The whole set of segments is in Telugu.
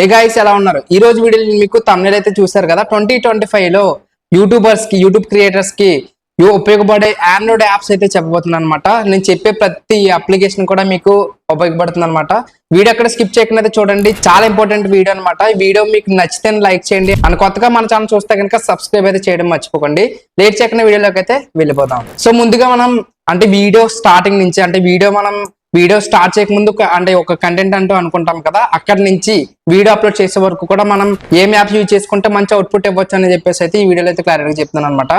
ఏ గైస్ ఎలా ఉన్నారు? ఈ రోజు వీడియో మీకు thumbnail అయితే చూసారు కదా. 2025 లో యూట్యూబర్స్ కి యూట్యూబ్ క్రియేటర్స్ కి ఉపయోగపడే ఆండ్రాయిడ్ యాప్స్ అయితే చెప్పబోతున్నాను అనమాట. నేను చెప్పే ప్రతి అప్లికేషన్ కూడా మీకు ఉపయోగపడుతుంది అనమాట. వీడియో అక్కడ స్కిప్ చేయకుండా చూడండి, చాలా ఇంపార్టెంట్ వీడియో అనమాట. ఈ వీడియో మీకు నచ్చితే లైక్ చేయండి అండ్ కొత్తగా మన ఛానల్ చూస్తే కనుక సబ్స్క్రైబ్ అయితే చేయడం మర్చిపోకండి. లేట్ చేయకుండా వీడియోలోకి అయితే వెళ్ళిపోదాం. సో ముందుగా మనం వీడియో స్టార్టింగ్ నుంచి వీడియో స్టార్ట్ చేయకముందు ఒక కంటెంట్ అంటూ అనుకుంటాం కదా, అక్కడి నుంచి వీడియో అప్లోడ్ చేసే వరకు కూడా మనం ఏం యాప్స్ యూజ్ చేసుకుంటే మంచి అవుట్పుట్ ఇవ్వచ్చు అని చెప్పేసి అయితే ఈ వీడియోలో అయితే క్లారిటీగా చెప్తున్నాను అనమాట.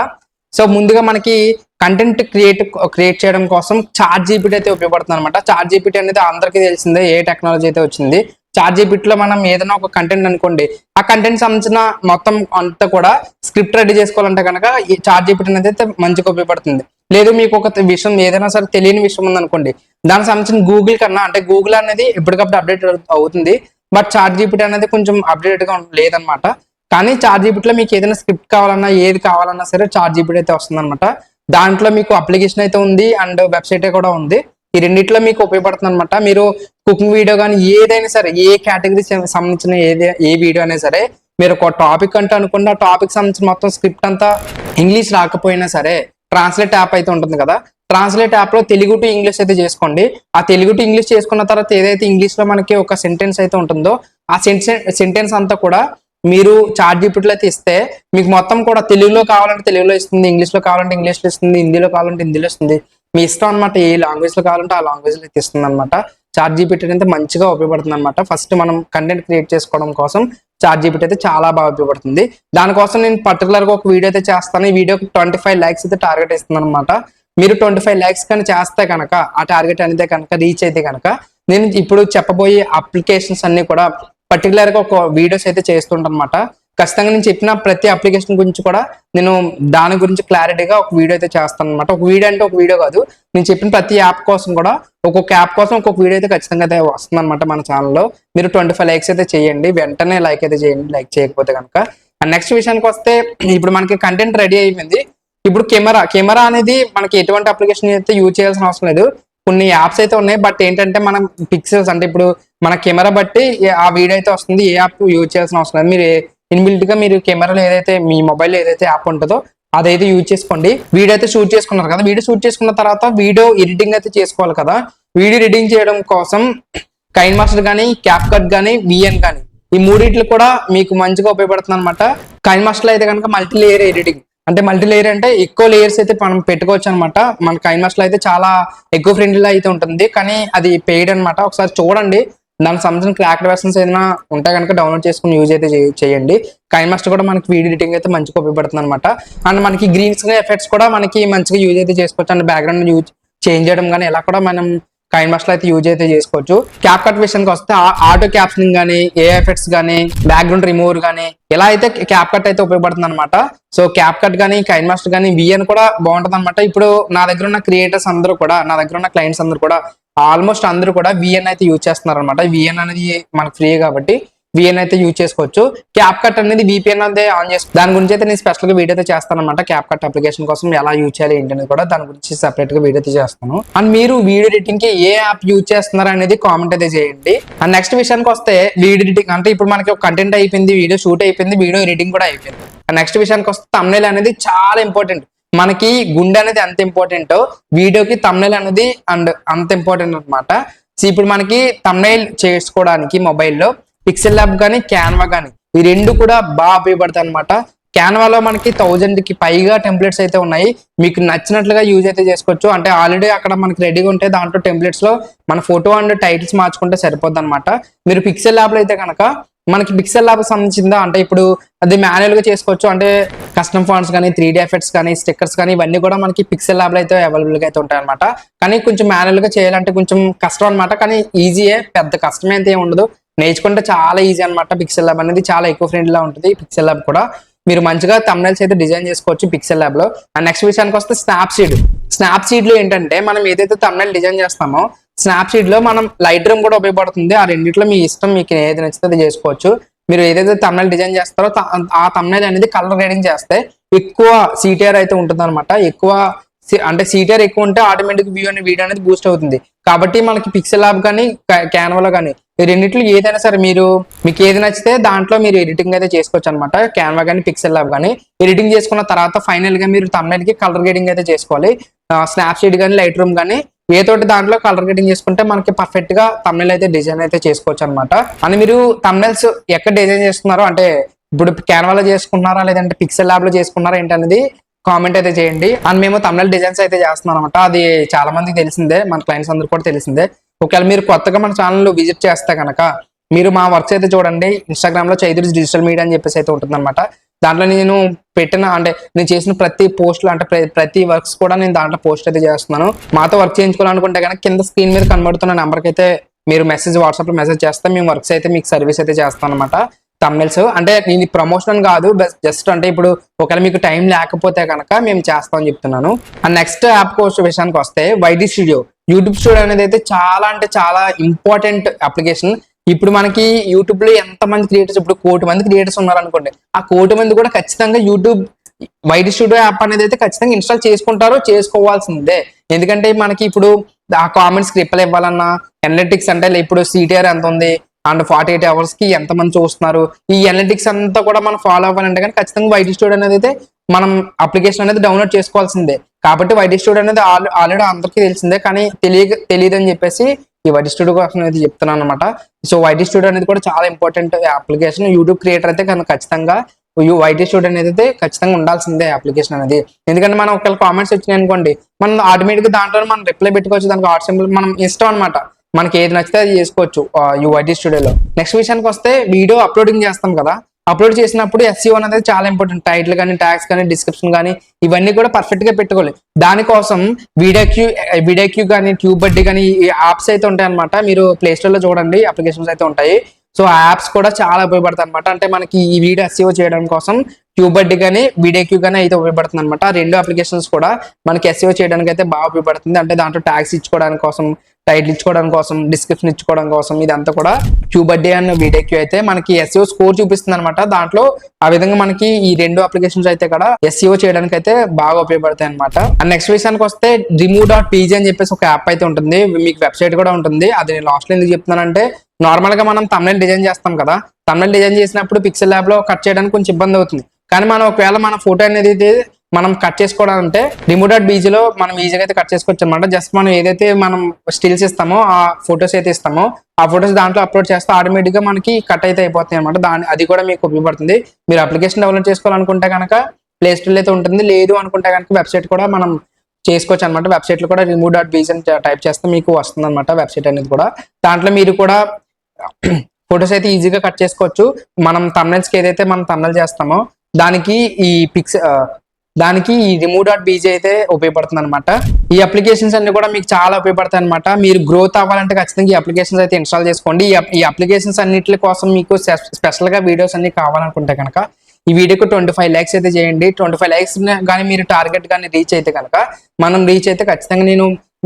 సో ముందుగా మనకి కంటెంట్ క్రియేట్ చేయడం కోసం చాట్ జీపీటీ అయితే ఉపయోగపడుతుంది అనమాట. చాట్ జీపీటీ అనేది అందరికీ తెలిసిందే, ఏ టెక్నాలజీ అయితే వచ్చింది. చాట్ జీపీటీలో మనం ఏదైనా ఒక కంటెంట్ అనుకోండి, ఆ కంటెంట్ సంబంధించిన మొత్తం అంతా కూడా స్క్రిప్ట్ రెడీ చేసుకోవాలంటే కనుక ఈ చాట్ జీపీటీ అనేది అయితే మంచిగా ఉపయోగపడుతుంది. లేదు మీకు ఒక విషయం ఏదైనా సరే తెలియని విషయం ఉందనుకోండి, దానికి సంబంధించిన గూగుల్ కన్నా గూగుల్ అనేది ఎప్పటికప్పుడు అప్డేట్ అవుతుంది, బట్ చాట్ జీపీటీ అనేది కొంచెం అప్డేట్ గా లేదనమాట. కానీ చాట్ జీపీటీలో మీకు ఏదైనా స్క్రిప్ట్ కావాలన్నా ఏది కావాలన్నా సరే చాట్ జీపీటీ అయితే వస్తుంది అనమాట. దాంట్లో మీకు అప్లికేషన్ అయితే ఉంది అండ్ వెబ్సైట్ కూడా ఉంది. ఈ రెండిట్లో మీకు ఉపయోగపడుతుంది అనమాట. మీరు కుకింగ్ వీడియో కానీ ఏదైనా సరే, ఏ కేటగిరీ సంబంధించిన ఏ వీడియో అయినా సరే, మీరు ఒక టాపిక్ అంటే అనుకున్న ఆ టాపిక్ సంబంధించిన మొత్తం స్క్రిప్ట్ అంతా ఇంగ్లీష్ రాకపోయినా సరే ట్రాన్స్లేట్ యాప్ అయితే ఉంటుంది కదా, ట్రాన్స్లేట్ యాప్ లో తెలుగు టు ఇంగ్లీష్ అయితే చేసుకోండి. ఆ తెలుగు టు ఇంగ్లీష్ చేసుకున్న తర్వాత ఏదైతే ఇంగ్లీష్ లో మనకి ఒక సెంటెన్స్ అయితే ఉంటుందో ఆ సెంటెన్స్ అంతా కూడా మీరు చాట్ జీపీటీలో అయితే ఇస్తే మీకు మొత్తం కూడా తెలుగులో కావాలంటే తెలుగులో ఇస్తుంది, ఇంగ్లీష్ లో కావాలంటే ఇంగ్లీష్ లో ఇస్తుంది, హిందీలో కావాలంటే హిందీలో ఇస్తుంది. మీ ఇష్టం అనమాట, ఏ లాంగ్వేజ్ లో కావాలంటే ఆ లాంగ్వేజ్ లో అయితే ఇస్తుంది అనమాట. చాట్ జీపీటీ అయితే మంచిగా ఉపయోగపడుతుంది అనమాట. ఫస్ట్ మనం కంటెంట్ క్రియేట్ చేసుకోవడం కోసం చాట్ జీపీటీ అయితే చాలా బాగా ఉపయోగపడుతుంది. దానికోసం నేను పర్టికులర్ గా ఒక వీడియో అయితే చేస్తాను. ఈ వీడియోకి 25 lakhs అయితే టార్గెట్ ఇస్తున్నాను అనమాట. మీరు 25 lakhs కానీ చేస్తే కనుక, ఆ టార్గెట్ అనేది కనుక రీచ్ అయితే కనుక, నేను ఇప్పుడు చెప్పబోయే అప్లికేషన్స్ అన్ని కూడా పర్టికులర్ గా ఒక వీడియోస్ అయితే చేస్తుంటాను అనమాట. ఖచ్చితంగా నేను చెప్పిన ప్రతి అప్లికేషన్ గురించి కూడా నేను దాని గురించి క్లారిటీగా ఒక వీడియో అయితే చేస్తాను అనమాట. ఒక వీడియో అంటే ఒక వీడియో కాదు, నేను చెప్పిన ప్రతి యాప్ కోసం కూడా ఒక్కొక్క యాప్ కోసం ఒక్కొక్క వీడియో అయితే ఖచ్చితంగా అయితే వస్తుంది అనమాట మన ఛానల్లో. మీరు 25 lakhs అయితే చేయండి, వెంటనే లైక్ అయితే చేయండి, లైక్ చేయకపోతే కనుక. అండ్ నెక్స్ట్ విషయానికి వస్తే, ఇప్పుడు మనకి కంటెంట్ రెడీ అయిపోయింది. ఇప్పుడు కెమెరా అనేది మనకి ఎటువంటి అప్లికేషన్ అయితే యూజ్ చేయాల్సిన అవసరం లేదు. కొన్ని యాప్స్ అయితే ఉన్నాయి, బట్ ఏంటంటే మనం పిక్సెల్స్ అంటే ఇప్పుడు మన కెమెరా బట్టి ఆ వీడియో అయితే వస్తుంది. ఏ యాప్ యూజ్ చేయాల్సిన అవసరం లేదు. మీరు ఇన్బిల్ట్ గా మీరు కెమెరాలో ఏదైతే మీ మొబైల్ ఏదైతే యాప్ ఉంటుందో అదైతే యూజ్ చేసుకోండి. వీడియో అయితే షూట్ చేసుకున్నారు కదా, వీడియో షూట్ చేసుకున్న తర్వాత వీడియో ఎడిటింగ్ అయితే చేసుకోవాలి కదా. వీడియో ఎడిటింగ్ చేయడం కోసం కైన్ మాస్టర్ కానీ, క్యాప్ కట్ కానీ, విఎన్ కానీ, ఈ మూడిట్లు కూడా మీకు మంచిగా ఉపయోగపడుతుంది అనమాట. కైన్ మాస్టర్ అయితే కనుక మల్టీ లేయర్ ఎడిటింగ్, అంటే మల్టీ లేయర్ అంటే ఎక్కువ లేయర్స్ అయితే మనం పెట్టుకోవచ్చు అనమాట. మన కైన్ మాస్టర్ అయితే చాలా ఎక్కువ ఫ్రెండ్లీ అయితే ఉంటుంది, కానీ అది పెయిడ్ అనమాట. ఒకసారి చూడండి, దానికి సంబంధించిన క్రాక్డ్ వెర్షన్స్ ఏదైనా ఉంటే కనుక డౌన్లోడ్ చేసుకుని యూజ్ అయితే చేయండి. కైన్ మాస్టర్ కూడా మనకి వీడియో ఎడిటింగ్ అయితే మంచిగా ఉపయోగపడుతుంది అనమాట. అండ్ మనకి గ్రీన్ స్క్రీన్ ఎఫెక్ట్స్ కూడా మనకి మంచిగా యూజ్ అయితే చేసుకోవచ్చు. అండ్ బ్యాక్గ్రౌండ్ యూజ్ చేంజ్ చేయడం కానీ ఇలా కూడా మనం కైన్ మాస్టర్ అయితే యూజ్ అయితే చేసుకోవచ్చు. క్యాప్ కట్ విషయానికి వస్తే ఆటో క్యాప్షనింగ్ కానీ, ఏ ఎఫెక్ట్స్ కానీ, బ్యాక్గ్రౌండ్ రిమూవర్ కానీ ఇలా అయితే క్యాప్ కట్ అయితే ఉపయోగపడుతుంది అనమాట. సో క్యాప్ కట్ కానీ, కైన్ మాస్టర్ కానీ, విఎన్ కూడా బాగుంటుంది అనమాట. ఇప్పుడు నా దగ్గర ఉన్న క్రియేటర్స్ అందరూ కూడా, నా దగ్గర ఉన్న క్లయింట్స్ అందరూ కూడా ఆల్మోస్ట్ అందరూ కూడా విఎన్ అయితే యూజ్ చేస్తున్నారు అనమాట. విఎన్ అనేది మనకు ఫ్రీ కాబట్టి విఎన్ అయితే యూజ్ చేసుకోవచ్చు. క్యాప్ కట్ అనేది విపిఎన్ అయితే ఆన్ చేసుకో, దాని గురించి అయితే నేను స్పెషల్ గా వీడియో అయితే చేస్తాను అనమాట. క్యాప్ కట్ అప్లికేషన్ కోసం ఎలా యూజ్ చేయాలి ఏంటి అనేది కూడా దాని గురించి సెపరేట్ గా వీడియో అయితే చేస్తాను. అండ్ మీరు వీడియో ఎడిటింగ్ కి ఏ యాప్ యూజ్ చేస్తున్నారు అనేది కామెంట్ అయితే చేయండి. అండ్ నెక్స్ట్ విషయానికి వస్తే, వీడియో ఎడిటింగ్ అంటే ఇప్పుడు మనకి ఒక కంటెంట్ అయిపోయింది, వీడియో షూట్ అయిపోయింది, వీడియో ఎడిటింగ్ కూడా అయిపోయింది. అండ్ నెక్స్ట్ విషయానికి వస్తే థంబ్నెయిల్ అనేది చాలా ఇంపార్టెంట్. మనకి గుండె అనేది ఎంత ఇంపార్టెంట్, వీడియోకి థంబ్నెయిల్ అనేది అంత ఇంపార్టెంట్ అనమాట. సో ఇప్పుడు మనకి థంబ్నెయిల్ చేసుకోవడానికి మొబైల్లో పిక్సెల్ ల్యాబ్ కానీ, క్యాన్వా కానీ, ఈ రెండు కూడా బాగా ఉపయోగపడతాయి అనమాట. క్యాన్వాలో మనకి 1000 కి పైగా టెంప్లెట్స్ అయితే ఉన్నాయి. మీకు నచ్చినట్లుగా యూజ్ అయితే చేసుకోవచ్చు. అంటే ఆల్రెడీ అక్కడ మనకి రెడీగా ఉంటే దాంట్లో టెంప్లెట్స్ లో మన ఫోటో అండ్ టైటిల్స్ మార్చుకుంటే సరిపోద్ది అనమాట. మీరు పిక్సెల్ ల్యాబ్ లో అయితే కనుక మనకి పిక్సెల్ ల్యాబ్ సంబంధించిందా అంటే ఇప్పుడు అది మాన్యువల్ గా చేసుకోవచ్చు. అంటే కస్టమ్ ఫాంట్స్ కానీ, 3D ఎఫెక్ట్స్ కానీ, స్టిక్కర్స్ కానీ, ఇవన్నీ కూడా మనకి పిక్సెల్ ల్యాబ్ లో అయితే అవైలబుల్ గా అయితే ఉంటాయి అనమాట. కానీ కొంచెం మాన్యువల్ గా చేయాలంటే కొంచెం కష్టం అనమాట. కానీ ఈజీయే, పెద్ద కష్టం అయితే ఏమి ఉండదు, నేర్చుకుంటే చాలా ఈజీ అనమాట. పిక్సెల్ ల్యాబ్ అనేది చాలా ఎక్కువ ఫ్రెండ్లీ లా ఉంటుంది. పిక్సెల్ ల్యాబ్ కూడా మీరు మంచిగా థంబ్నెయిల్స్ అయితే డిజైన్ చేసుకోవచ్చు పిక్సెల్ ల్యాబ్ లో. అండ్ నెక్స్ట్ విషయానికి వస్తే స్నాప్సీడ్ లో ఏంటంటే మనం ఏదైతే థంబ్నెయిల్ డిజైన్ చేస్తామో స్నాప్సీడ్ లో మనం లైట్ రూమ్ కూడా ఉపయోగపడుతుంది. ఆ రెండిట్లో మీ ఇష్టం, మీకు ఏది నచ్చితే అది చేసుకోవచ్చు. మీరు ఏదైతే థంబ్నెయిల్ డిజైన్ చేస్తారో ఆ థంబ్నెయిల్ అనేది కలర్ గ్రేడింగ్ చేస్తే ఎక్కువ సిటిఆర్ అయితే ఉంటుంది అనమాట. ఎక్కువ అంటే సిటిఆర్ ఎక్కువ ఉంటే ఆటోమేటిక్ వ్యూ అనే వీడియో అనేది బూస్ట్ అవుతుంది. కాబట్టి మనకి పిక్సెల్ ల్యాబ్ కానీ, క్యాన్వాలో కానీ ఈ రెండిట్లో ఏదైనా సరే మీకు ఏది నచ్చితే దాంట్లో మీరు ఎడిటింగ్ అయితే చేసుకోవచ్చు అనమాట. క్యాన్వా కానీ పిక్సెల్ ల్యాబ్ కానీ ఎడిటింగ్ చేసుకున్న తర్వాత ఫైనల్ గా మీరు thumbnail కి కలర్ గ్రేడింగ్ అయితే చేసుకోవాలి. స్నాప్సీడ్ కానీ లైట్ రూమ్ కానీ ఏ తోటి దాంట్లో కలర్ గ్రేడింగ్ చేసుకుంటే మనకి పర్ఫెక్ట్ గా thumbnail అయితే డిజైన్ అయితే చేసుకోవచ్చు అనమాట. అని మీరు thumbnails ఎక్కడ డిజైన్ చేస్తున్నారో, అంటే ఇప్పుడు క్యాన్వాలో చేసుకున్నారా లేదంటే పిక్సెల్ ల్యాబ్ లో చేసుకున్నారా ఏంటనేది కామెంట్ అయితే చేయండి. అండ్ మేము thumbnail డిజైన్స్ అయితే చేస్తున్నాం అనమాట. అది చాలా మందికి తెలిసిందే, మన క్లయింట్స్ అందరూ కూడా తెలిసిందే. ఒకవేళ మీరు కొత్తగా మన ఛానల్ విజిట్ చేస్తే కనుక మీరు మా వర్క్స్ అయితే చూడండి. ఇన్స్టాగ్రామ్ లో చైతూరి డిజిటల్ మీడియా అని చెప్పేసి అయితే ఉంటుంది అనమాట. దాంట్లో నేను నేను చేసిన ప్రతి పోస్ట్లు అంటే ప్రతి వర్క్స్ కూడా నేను దాంట్లో పోస్ట్ అయితే చేస్తున్నాను. మాతో వర్క్ చేయించుకోవాలనుకుంటే కనుక కింద స్క్రీన్ మీద కనబడుతున్న నెంబర్కి అయితే మీరు వాట్సాప్ లో మెసేజ్ చేస్తే మేము వర్క్స్ అయితే మీకు సర్వీస్ అయితే చేస్తాం అనమాట. thumbnails అంటే నేను ప్రమోషన్ కాదు, జస్ట్ అంటే ఇప్పుడు ఒకవేళ మీకు టైం లేకపోతే కనుక మేము చేస్తామని చెప్తున్నాను. అండ్ నెక్స్ట్ యాప్ కోర్స్ విషయానికి వస్తే YT స్టూడియో. యూట్యూబ్ స్టూడియో అనేది అయితే చాలా అంటే చాలా ఇంపార్టెంట్ అప్లికేషన్. ఇప్పుడు మనకి యూట్యూబ్ లో ఎంత మంది క్రియేటర్స్, ఇప్పుడు 1 కోటి మంది క్రియేటర్స్ ఉన్నారు అనుకోండి. ఆ 1 కోటి మంది కూడా ఖచ్చితంగా YT స్టూడియో యాప్ అనేది అయితే ఖచ్చితంగా ఇన్స్టాల్ చేసుకోవాల్సిందే. ఎందుకంటే మనకి ఇప్పుడు ఆ కామెంట్స్ రిప్లై ఇవ్వాలన్నా, అనలిటిక్స్ అంటే ఇప్పుడు CTR ఎంత ఉంది అండ్ 48 hours కి ఎంత మంది చూస్తున్నారు, ఈ అనలిటిక్స్ అంతా కూడా మనం ఫాలో అవ్వాలంటే కానీ ఖచ్చితంగా YT స్టూడియో అనేది అయితే మనం అప్లికేషన్ అనేది డౌన్లోడ్ చేసుకోవాల్సిందే. కాబట్టి YT స్టూడియో అనేది ఆల్రెడీ అందరికీ తెలిసిందే, కానీ తెలియదు అని చెప్పేసి ఈ YT స్టూడియో కోసం అయితే చెప్తున్నాను అనమాట. సో YT స్టూడియో అనేది కూడా చాలా ఇంపార్టెంట్ అప్లికేషన్. యూట్యూబ్ క్రియేటర్ అయితే కనుక ఖచ్చితంగా YT స్టూడియో అనేది అయితే ఖచ్చితంగా ఉండాల్సిందే అప్లికేషన్ అనేది. ఎందుకంటే మనం ఒకవేళ కామెంట్స్ వచ్చినాయి అనుకోండి, మనం ఆటోమేటిక్ గా దాంట్లో మనం రిప్లై పెట్టుకోవచ్చు. దానికి ఆర్ట్ సింబల్ మనం ఇష్టం అనమాట, మనకి ఏది నచ్చితే అది చేసుకోవచ్చు YT స్టూడియోలో. నెక్స్ట్ విషయానికి వస్తే వీడియో అప్లోడింగ్ చేస్తాం కదా, అప్లోడ్ చేసినప్పుడు SEO అనేది చాలా ఇంపార్టెంట్. టైటిల్ కానీ, ట్యాగ్స్ కానీ, డిస్క్రిప్షన్ కానీ ఇవన్నీ కూడా పర్ఫెక్ట్ గా పెట్టుకోవాలి. దానికోసం వీడియోక్యూ కానీ, ట్యూబ్ బడ్డీ కానీ ఈ యాప్స్ అయితే ఉంటాయి అనమాట. మీరు ప్లే స్టోర్ లో చూడండి, అప్లికేషన్స్ అయితే ఉంటాయి. సో ఆ యాప్స్ కూడా చాలా ఉపయోగపడతాయి అనమాట. అంటే మనకి ఈ వీడియో SEO చేయడం కోసం ట్యూబ్ బడ్డీ కానీ, వీడియోక్యూ కానీ అయితే ఉపయోగపడుతుంది అనమాట. రెండు అప్లికేషన్స్ కూడా మనకి SEO చేయడానికి అయితే బాగా ఉపయోగపడుతుంది. అంటే దాంట్లో ట్యాగ్స్ ఇచ్చుకోవడానికి కోసం, టైటిల్ ఇచ్చుకోవడం కోసం, డిస్క్రిప్షన్ ఇచ్చుకోవడం కోసం ఇదంతా కూడా ట్యూబ్ బడ్డీ అండ్ వీడియోక్యూ అయితే మనకి SEO స్కోర్ చూపిస్తుంది అనమాట. దాంట్లో ఆ విధంగా మనకి ఈ రెండు అప్లికేషన్స్ అయితే కూడా SEO చేయడానికి అయితే బాగా ఉపయోగపడతాయి అనమాట. అండ్ నెక్స్ట్ విషయానికి వస్తే remove.pg అని చెప్పేసి ఒక యాప్ అయితే ఉంటుంది, మీకు వెబ్సైట్ కూడా ఉంటుంది. అది నేను లాస్ట్ లో ఎందుకు చెప్తున్నానంటే, నార్మల్ గా మనం thumbnail డిజైన్ చేస్తాం కదా, thumbnail డిజైన్ చేసినప్పుడు పిక్సెల్ ల్యాబ్ లో కట్ చేయడానికి కొంచెం ఇబ్బంది అవుతుంది. కానీ మనం ఒకవేళ మన ఫోటో అనేది మనం కట్ చేసుకోవడం అంటే remove.pg లో మనం ఈజీగా అయితే కట్ చేసుకోవచ్చు అనమాట. జస్ట్ మనం ఏదైతే మనం స్టిల్స్ ఇస్తామో, ఆ ఫొటోస్ అయితే ఇస్తామో, ఆ ఫొటోస్ దాంట్లో అప్లోడ్ చేస్తే ఆటోమేటిక్ గా మనకి కట్ అయితే అయిపోతాయి అనమాట. అది కూడా మీకు ఉపయోగపడుతుంది. మీరు అప్లికేషన్ డెవలప్ చేసుకోవాలనుకుంటే కనుక ప్లే స్టోర్ అయితే ఉంటుంది, లేదు అనుకుంటే కనుక వెబ్సైట్ కూడా మనం చేసుకోవచ్చు అనమాట. వెబ్సైట్ లో కూడా remove.pg అని టైప్ చేస్తే మీకు వస్తుంది అనమాట వెబ్సైట్ అనేది కూడా. దాంట్లో మీరు కూడా ఫొటోస్ అయితే ఈజీగా కట్ చేసుకోవచ్చు. మనం thumbnails కి ఏదైతే మనం thumbnail చేస్తామో దానికి ఈ remove.pg అయితే ఉపయోగపడుతుంది అనమాట. ఈ అప్లికేషన్స్ అన్ని కూడా మీకు చాలా ఉపయోగపడతాయి అనమాట. మీరు గ్రోత్ అవ్వాలంటే ఖచ్చితంగా ఈ అప్లికేషన్స్ అయితే ఇన్స్టాల్ చేసుకోండి. ఈ అప్లికేషన్స్ అన్నిటి కోసం మీకు స్పెషల్ గా వీడియోస్ అన్ని కావాలనుకుంటే కనుక ఈ వీడియోకి 25 lakhs అయితే చేయండి. 25 lakhs కానీ మీరు టార్గెట్ కానీ రీచ్ అయితే కనుక, మనం రీచ్ అయితే ఖచ్చితంగా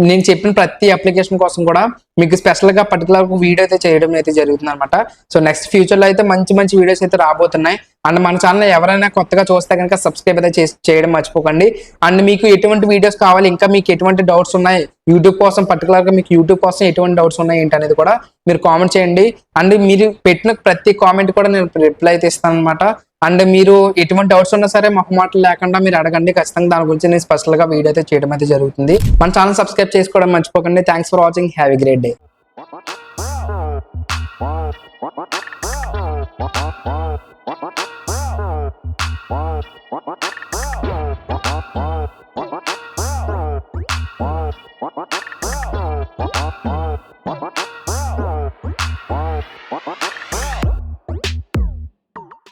నేను చెప్పిన ప్రతి అప్లికేషన్ కోసం కూడా మీకు స్పెషల్ గా పర్టికులర్ వీడియో అయితే చేయడం అయితే జరుగుతుంది అనమాట. సో నెక్స్ట్ ఫ్యూచర్ లో అయితే మంచి మంచి వీడియోస్ అయితే రాబోతున్నాయి. అండ్ మన ఛానల్ ఎవరైనా కొత్తగా చూస్తే కనుక సబ్స్క్రైబ్ అయితే చేయడం మర్చిపోకండి. అండ్ మీకు ఎటువంటి వీడియోస్ కావాలి, ఇంకా మీకు ఎటువంటి డౌట్స్ ఉన్నాయి యూట్యూబ్ కోసం, పర్టికులర్ గా మీకు యూట్యూబ్ కోసం ఎటువంటి డౌట్స్ ఉన్నాయి ఏంటనేది కూడా మీరు కామెంట్ చేయండి. అండ్ మీరు పెట్టిన ప్రతి కామెంట్ కూడా నేను రిప్లై అయితే ఇస్తాను అనమాట. అండ్ మీరు ఎటువంటి డౌట్స్ ఉన్నా సరే మొహమాటలు లేకుండా మీరు అడగండి. ఖచ్చితంగా దాని గురించి నేను స్పెషల్ గా వీడియో అయితే చేయడం అయితే జరుగుతుంది. మన ఛానల్ సబ్స్క్రైబ్ చేసుకోవడం మర్చిపోకండి. Thanks for watching. Have a great day.